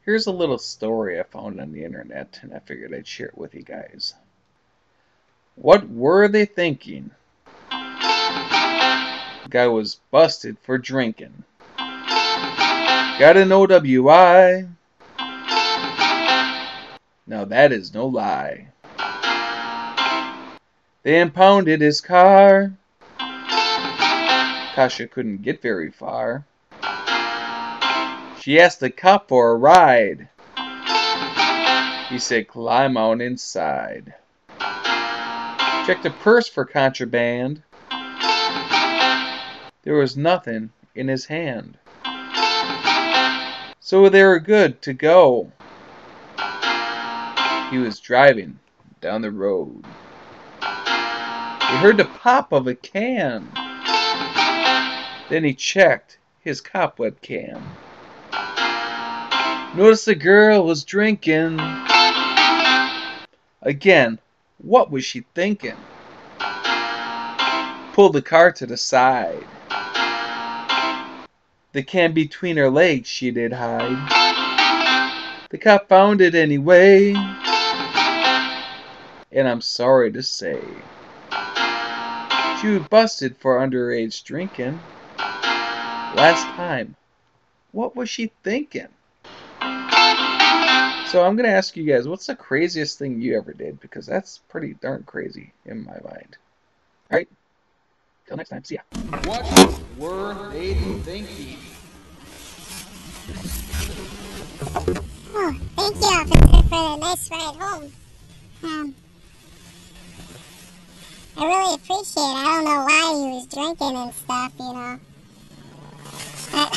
Here's a little story I found on the internet, and I figured I'd share it with you guys. What were they thinking? The guy was busted for drinking. Got an OWI. Now that is no lie. They impounded his car. Tasha couldn't get very far. She asked the cop for a ride. He said, climb on inside. Checked the purse for contraband. There was nothing in his hand. So they were good to go. He was driving down the road. He heard the pop of a can. Then he checked his cop webcam. Noticed the girl was drinking. Again, what was she thinking? Pulled the car to the side. The can between her legs she did hide. The cop found it anyway. And I'm sorry to say, she was busted for underage drinking. Last time, what was she thinking? So I'm going to ask you guys, what's the craziest thing you ever did? Because that's pretty darn crazy in my mind. Alright, till next time, see ya. What were they thinking? Oh, thank you, officer, for the nice ride home. I really appreciate it. I don't know why he was drinking and stuff, you know. Well,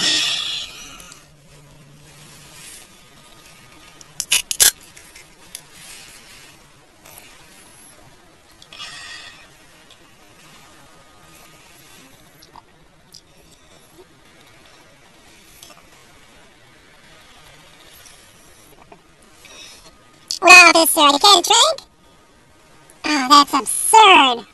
officer, you can't drink? Oh, that's absurd.